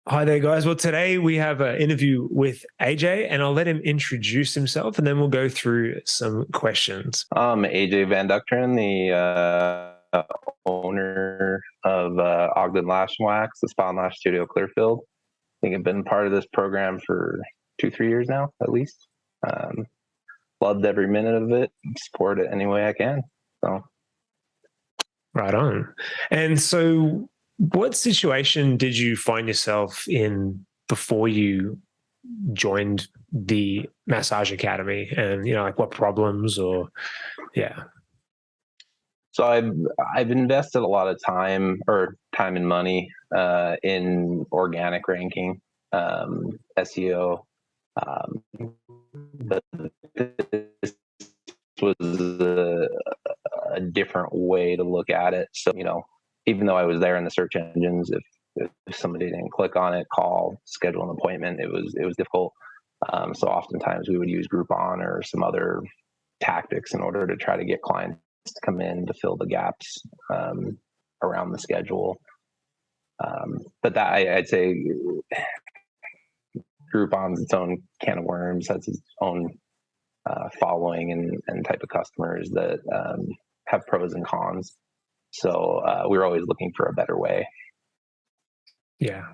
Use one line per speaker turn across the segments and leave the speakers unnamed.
Hi there, guys. Well, today we have an interview with AJ, and I'll let him introduce himself, and then we'll go through some questions.
I'm AJ Van Dukteren, the owner of Ogden Lash and Wax, the Spa and Lash Studio Clearfield. I think I've been part of this program for 2-3 years now, at least. Loved every minute of it. Support it any way I can. So,
Right on. And so, what situation did you find yourself in before you joined the Massage Academy? And like what problems or yeah.
so I've invested a lot of time and money in organic ranking, SEO. But this was a different way to look at it. So, even though I was there in the search engines, if somebody didn't click on it, call, schedule an appointment, it was difficult. So oftentimes we would use Groupon or some other tactics in order to try to get clients to come in to fill the gaps around the schedule. But that I'd say Groupon's its own can of worms, has its own following and type of customers that have pros and cons. So we're always looking for a better way.
Yeah.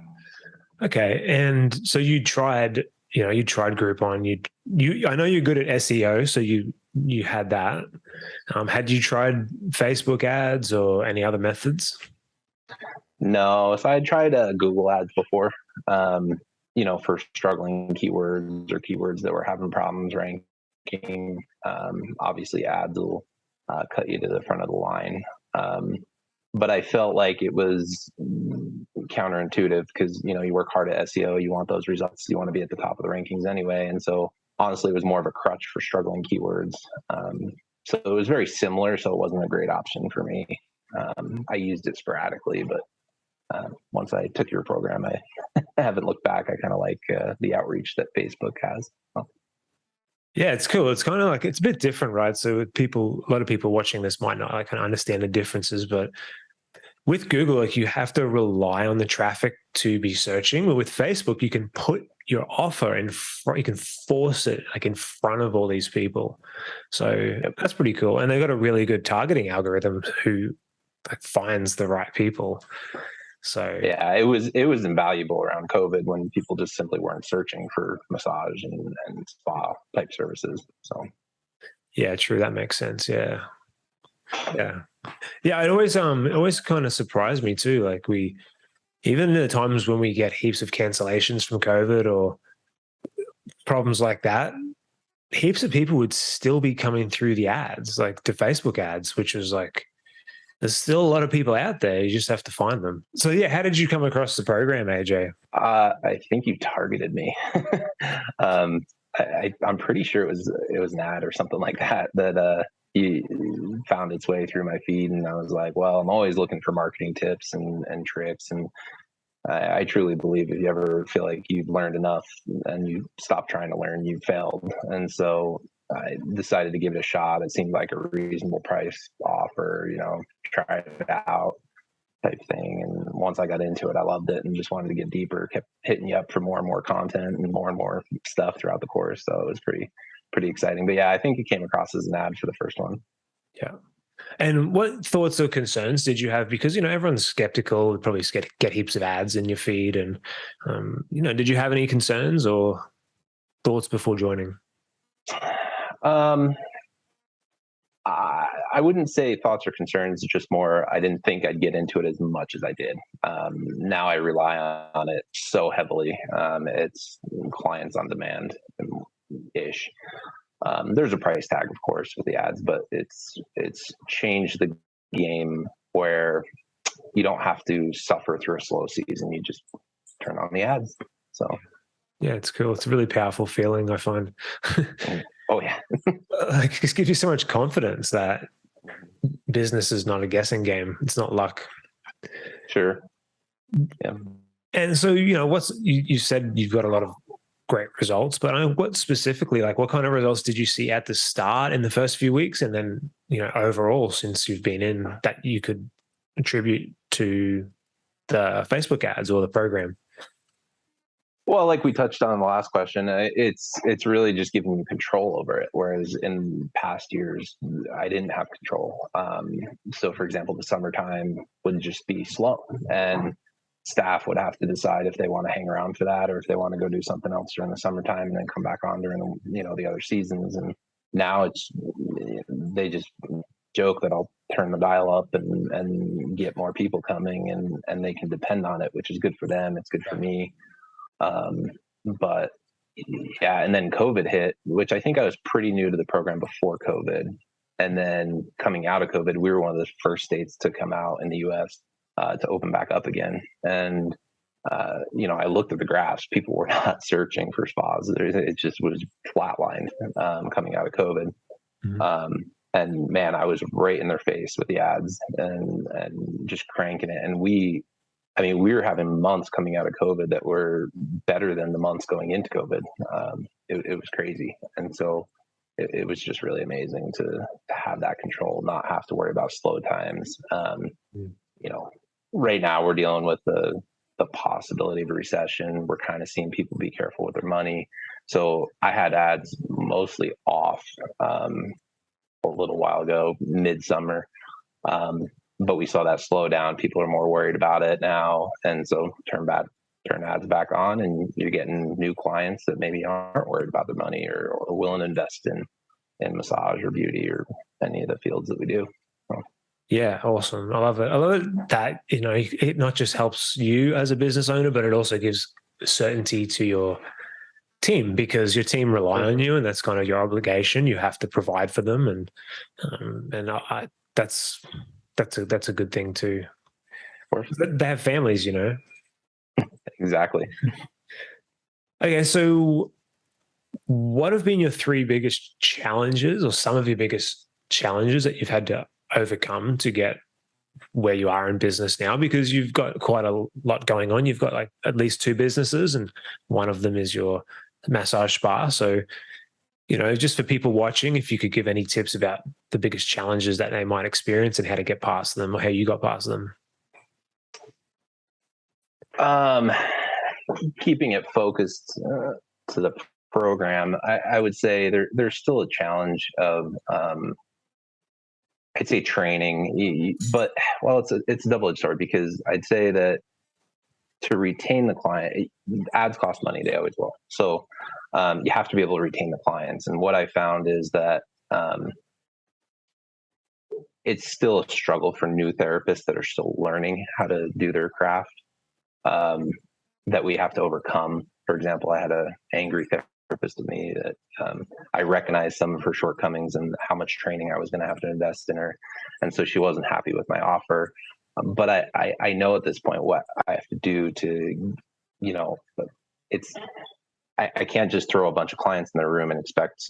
Okay. And so you tried Groupon. I know you're good at SEO, so you had that. Had you tried Facebook ads or any other methods?
No, so I tried Google ads before, for struggling keywords or keywords that were having problems ranking. Obviously ads will cut you to the front of the line. But I felt like it was counterintuitive because, you work hard at SEO, you want those results, you want to be at the top of the rankings anyway. And so honestly, it was more of a crutch for struggling keywords. So it was very similar, so it wasn't a great option for me. I used it sporadically, but once I took your program, I haven't looked back. I kind of like the outreach that Facebook has.
Yeah, it's cool. It's kind of like it's a bit different, right? So a lot of people watching this might not like understand the differences, but with Google, like you have to rely on the traffic to be searching. But with Facebook, you can put your offer in front, you can force it like in front of all these people. So that's pretty cool. And they've got a really good targeting algorithm who like finds the right people. So
yeah, it was invaluable around COVID when people just simply weren't searching for massage and spa type services. So
yeah, true. That makes sense. Yeah. Yeah. Yeah. It always kind of surprised me too. Like even the times when we get heaps of cancellations from COVID or problems like that, heaps of people would still be coming through the ads, like the Facebook ads, which was like, there's still a lot of people out there. You just have to find them. So yeah, how did you come across the program, AJ?
I think you targeted me. I'm pretty sure it was an ad or something like that you found its way through my feed, and I was like, well, I'm always looking for marketing tips and tricks, and I truly believe if you ever feel like you've learned enough and you stop trying to learn, you've failed. And so I decided to give it a shot. It seemed like a reasonable price offer, try it out type thing. And once I got into it, I loved it and just wanted to get deeper, kept hitting you up for more and more content and more stuff throughout the course. So it was pretty exciting. But yeah, I think it came across as an ad for the first one.
Yeah. And what thoughts or concerns did you have? Because, everyone's skeptical, probably get heaps of ads in your feed. And, did you have any concerns or thoughts before joining?
I wouldn't say thoughts or concerns, just more, I didn't think I'd get into it as much as I did. Now I rely on it so heavily. It's clients on demand ish. There's a price tag, of course, with the ads, but it's changed the game where you don't have to suffer through a slow season. You just turn on the ads. So
yeah, it's cool. It's a really powerful feeling, I find.
Oh yeah.
Like, it just gives you so much confidence that business is not a guessing game. It's not luck.
Sure. Yeah.
And so, you said you've got a lot of great results, but what specifically, like what kind of results did you see at the start in the first few weeks? And then, overall, since you've been in, that you could attribute to the Facebook ads or the program?
Well, like we touched on in the last question, it's really just giving you control over it. Whereas in past years, I didn't have control. So, for example, the summertime would just be slow, and staff would have to decide if they want to hang around for that or if they want to go do something else during the summertime and then come back on during the other seasons. And now they just joke that I'll turn the dial up and get more people coming, and they can depend on it, which is good for them. It's good for me. Um, but yeah, and then COVID hit, which I think I was pretty new to the program before COVID. And then coming out of COVID, we were one of the first states to come out in the US to open back up again. And, I looked at the graphs, people were not searching for spas. It just was flatlined coming out of COVID.
Mhm.
And man, I was right in their face with the ads and just cranking it. And we were having months coming out of COVID that were better than the months going into COVID. It was crazy. And so it was just really amazing to have that control, not have to worry about slow times. Right now we're dealing with the possibility of a recession. We're kind of seeing people be careful with their money. So I had ads mostly off a little while ago, midsummer. But we saw that slow down. People are more worried about it now. And so turn ads back on, and you're getting new clients that maybe aren't worried about their money or willing to invest in massage or beauty or any of the fields that we do. So.
Yeah, awesome. I love it. I love it that, it not just helps you as a business owner, but it also gives certainty to your team, because your team rely on you, and that's kind of your obligation. You have to provide for them. And that's a good thing too. They have families,
Exactly.
Okay, so what have been your three biggest challenges, or some of your biggest challenges that you've had to overcome to get where you are in business now? Because you've got quite a lot going on. You've got like at least two businesses, and one of them is your massage spa. So, just for people watching, if you could give any tips about the biggest challenges that they might experience and how to get past them, or how you got past them.
Keeping it focused to the program, I would say there's still a challenge of I'd say training, but it's a double-edged sword, because I'd say that to retain the client, ads cost money. They always will. So you have to be able to retain the clients. And what I found is that it's still a struggle for new therapists that are still learning how to do their craft, that we have to overcome. For example, I had an angry therapist of me that I recognized some of her shortcomings and how much training I was going to have to invest in her. And so she wasn't happy with my offer. But I know at this point what I have to do to, I can't just throw a bunch of clients in their room and expect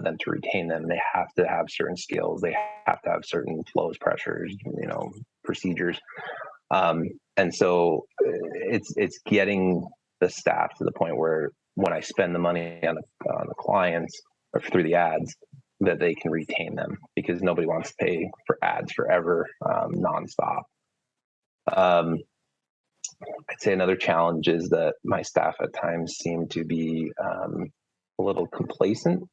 them to retain them. They have to have certain skills. They have to have certain flows, pressures, procedures. And so it's getting the staff to the point where when I spend the money on the clients or through the ads, that they can retain them, because nobody wants to pay for ads forever, nonstop. I'd say another challenge is that my staff at times seem to be a little complacent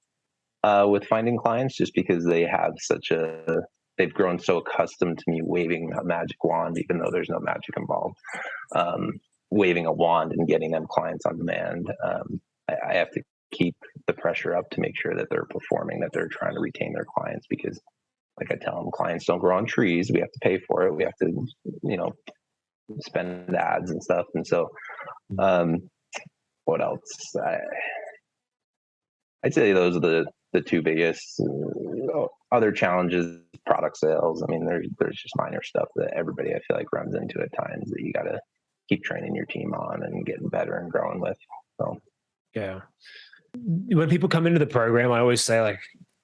with finding clients, just because they've grown so accustomed to me waving a magic wand, even though there's no magic involved. Waving a wand and getting them clients on demand. I have to keep the pressure up to make sure that they're performing, that they're trying to retain their clients, because like I tell them, clients don't grow on trees. We have to pay for it. We have to, spend ads and stuff. And so, what else? I'd say those are the two biggest. Other challenges, product sales. I mean, there's just minor stuff that everybody, I feel like, runs into at times that you got to keep training your team on and getting better and growing with. So,
yeah. When people come into the program, I always say, like,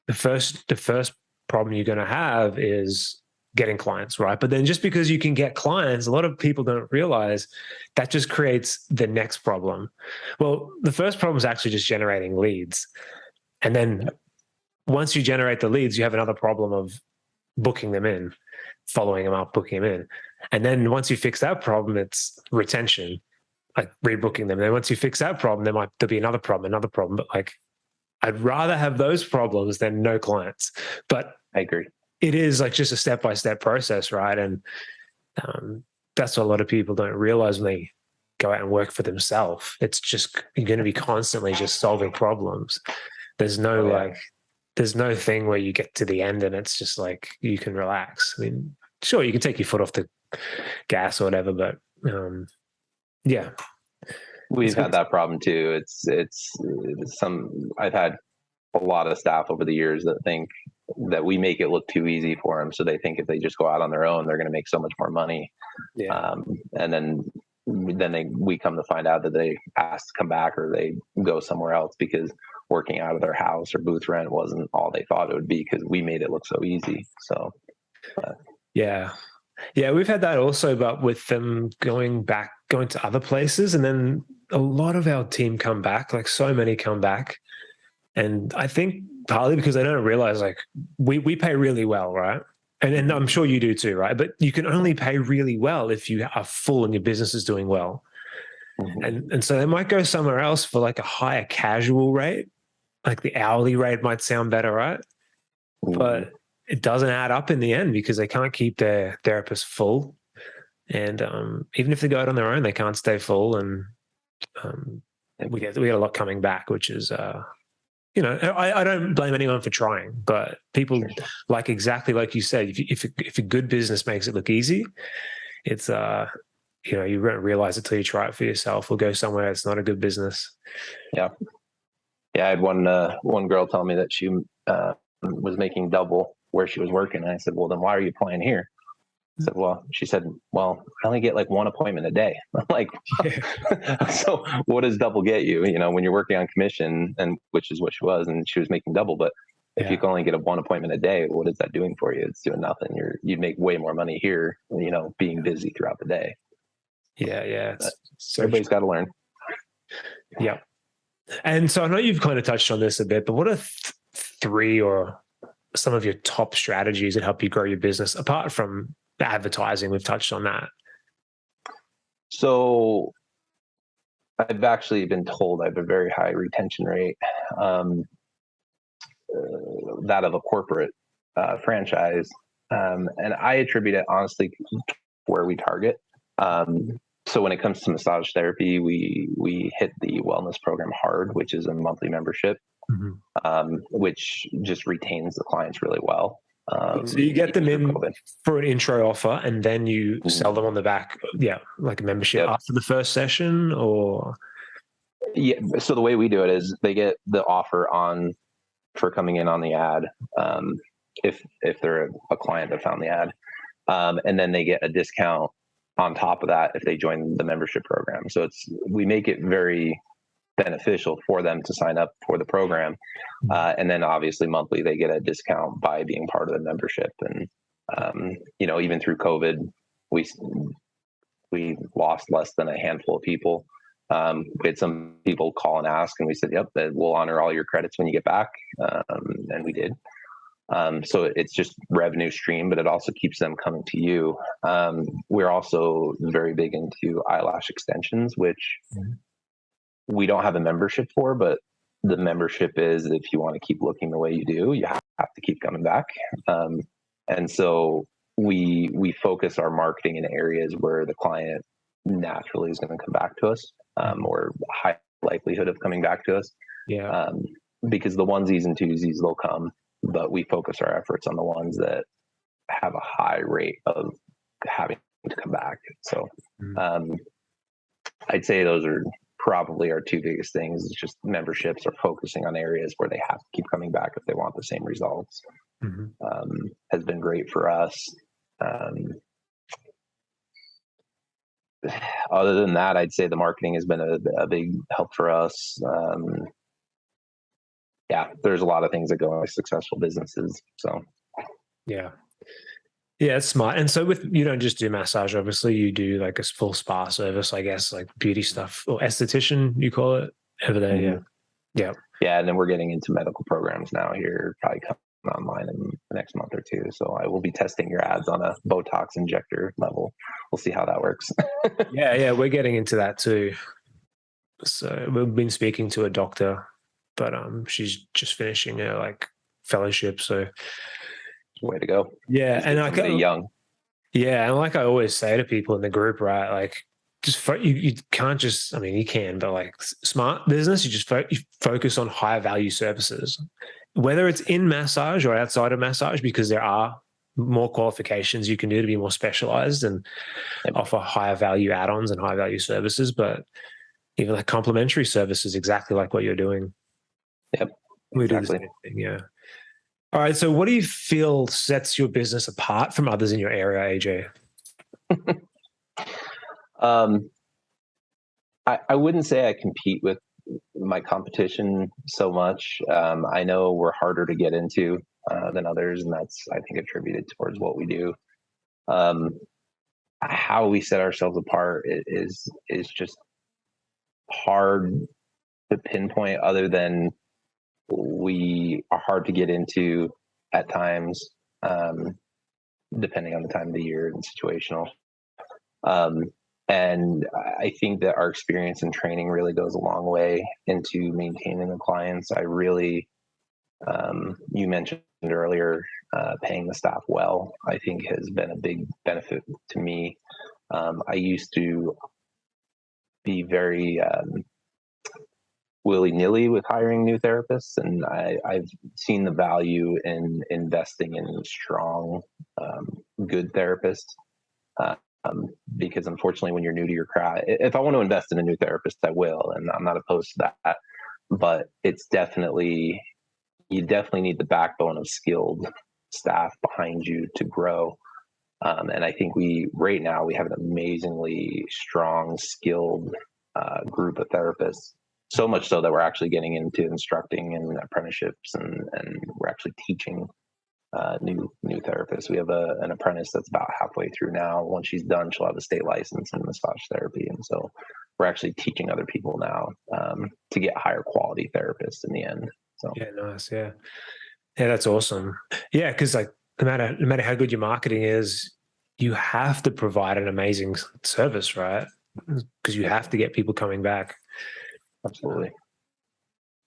the first problem you're going to have is getting clients, right? But then just because you can get clients, a lot of people don't realize that just creates the next problem. Well, the first problem is actually just generating leads. And then once you generate the leads, you have another problem of booking them in, following them up, booking them in. And then once you fix that problem, it's retention. like rebooking them. Then once you fix that problem, there'll be another problem. But like, I'd rather have those problems than no clients. But
I agree.
it is like just a step-by-step process, right? And that's what a lot of people don't realize when they go out and work for themselves. It's just, you're going to be constantly just solving problems. There's no there's no thing where you get to the end and it's just like you can relax. I mean, sure, you can take your foot off the gas or whatever, but yeah.
We've had that problem too. It's I've had a lot of staff over the years that think that we make it look too easy for them. So they think if they just go out on their own, they're going to make so much more money.
Yeah.
And then we come to find out that they ask to come back or they go somewhere else because working out of their house or booth rent wasn't all they thought it would be because we made it look so easy. So
yeah, we've had that also, but with them going to other places, and then a lot of our team come back, like so many come back. And I think partly because they don't realize, like, we pay really well, right? And I'm sure you do too, right? But you can only pay really well if you are full and your business is doing well. Mm-hmm. And so they might go somewhere else for like a higher casual rate, like the hourly rate might sound better, right? Mm-hmm. But it doesn't add up in the end because they can't keep their therapist full. And even if they go out on their own, they can't stay full. And we get a lot coming back, which is I don't blame anyone for trying, but people like exactly like you said, if a good business makes it look easy, it's you won't realize it till you try it for yourself or go somewhere it's not a good business.
Yeah. I had one girl tell me that she was making double where she was working, and I said, well, then why are you applying here? I said, she said, well, I only get like one appointment a day. I'm like, so what does double get you? When you're working on commission, and which is what she was, and she was making double, but if you can only get one appointment a day, what is that doing for you? It's doing nothing. You'd make way more money here, being busy throughout the day.
Yeah.
So everybody's got to learn.
Yeah. And so I know you've kind of touched on this a bit, but what are three or some of your top strategies that help you grow your business apart from the advertising? We've touched on that.
So I've actually been told I have a very high retention rate, that of a corporate franchise. And I attribute it honestly where we target. So when it comes to massage therapy, we hit the wellness program hard, which is a monthly membership, which just retains the clients really well.
So you get them in for an intro offer, and then you sell them on the back, like a membership after the first session, or
so the way we do it is they get the offer for coming in on the ad, if they're a client that found the ad, and then they get a discount on top of that if they join the membership program. So we make it very beneficial for them to sign up for the program. And then obviously monthly they get a discount by being part of the membership. And, even through COVID, we lost less than a handful of people. We had some people call and ask, and we said, yep, we'll honor all your credits when you get back. And we did. So it's just revenue stream, but it also keeps them coming to you. We're also very big into eyelash extensions, which we don't have a membership for, but the membership is if you want to keep looking the way you do, you have to keep coming back. And so we focus our marketing in areas where the client naturally is going to come back to us, or high likelihood of coming back to us. Because the onesies and twosies, they'll come, but we focus our efforts on the ones that have a high rate of having to come back. So I'd say those are probably our two biggest things. It's just memberships are focusing on areas where they have to keep coming back if they want the same results. Has been great for us. Other than that, I'd say the marketing has been a big help for us. There's a lot of things that go into successful businesses. So
it's smart. And so you don't just do massage, obviously you do like a full spa service, I guess, like beauty stuff, or esthetician, you call it over there. Yeah.
And then we're getting into medical programs now here, probably online in the next month or two. So I will be testing your ads on a Botox injector level. We'll see how that works.
Yeah, we're getting into that too. So we've been speaking to a doctor, but she's just finishing her like fellowship. So
Way to go.
yeah,
Just
and
get
like
somebody young.
yeah, and like I always say to people in the group, right? Like just you can't just, I mean, you can, but like smart business, you just you focus on higher value services, whether it's in massage or outside of massage, because there are more qualifications you can do to be more specialized and offer higher value add-ons and high value services. But even like complementary services, exactly like what you're doing.
Yep.
We do the
Exactly.
same thing. Yeah. All right. So what do you feel sets your business apart from others in your area, AJ?
I wouldn't say I compete with my competition so much. I know we're harder to get into than others, and that's, I think, attributed towards what we do. How we set ourselves apart is just hard to pinpoint, other than we are hard to get into at times, depending on the time of the year and situational. And I think that our experience and training really goes a long way into maintaining the clients. I really, you mentioned earlier, paying the staff well, I think has been a big benefit to me. I used to be very willy-nilly with hiring new therapists, and I've seen the value in investing in strong, good therapists. Because unfortunately, when you're new to your craft, if I want to invest in a new therapist, I will, and I'm not opposed to that. But it's definitely, you definitely need the backbone of skilled staff behind you to grow. And I think right now we have an amazingly strong, skilled group of therapists. So much so that we're actually getting into instructing and apprenticeships, and we're actually teaching new therapists. We have an apprentice that's about halfway through now. Once she's done, she'll have a state license in massage therapy, and so we're actually teaching other people now to get higher quality therapists in the end. So
Yeah, nice. Yeah, that's awesome. Yeah, because like no matter how good your marketing is, you have to provide an amazing service, right? Because you have to get people coming back.
absolutely.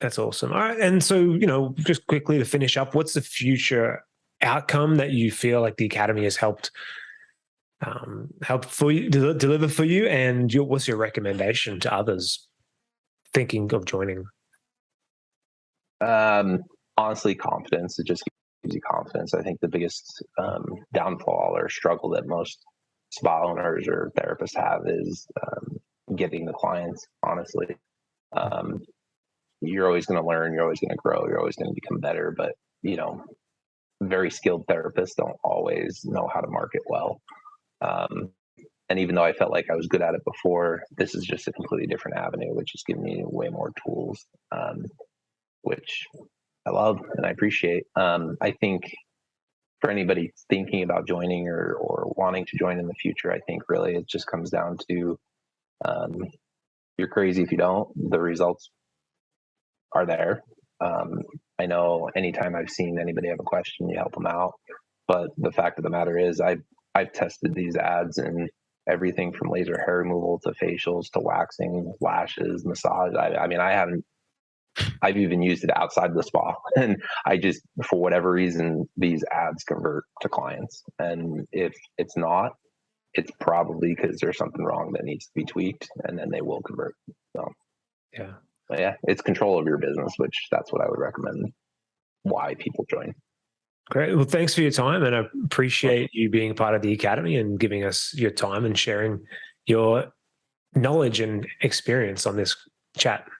That's awesome. All right, and so just quickly to finish up, what's the future outcome that you feel like the academy has helped for you deliver for you, and what's your recommendation to others thinking of joining?
Honestly, confidence. It just gives you confidence. I think the biggest downfall or struggle that most spa owners or therapists have is getting the clients. Honestly, you're always going to learn. You're always going to grow. You're always going to become better. But very skilled therapists don't always know how to market well. And even though I felt like I was good at it before, this is just a completely different avenue, which is giving me way more tools, which I love and I appreciate. I think for anybody thinking about joining or wanting to join in the future, I think really it just comes down to you're crazy if you don't. The results are there. I know anytime I've seen anybody have a question, you help them out. But the fact of the matter is, I've tested these ads in everything from laser hair removal to facials to waxing, lashes, massage. I mean, I've even used it outside the spa, and I just, for whatever reason, these ads convert to clients. And if it's not, it's probably because there's something wrong that needs to be tweaked, and then they will convert. So,
Yeah.
but yeah, it's control of your business, which that's what I would recommend. Why people join.
Great. Well, thanks for your time, and I appreciate you being a part of the academy and giving us your time and sharing your knowledge and experience on this chat.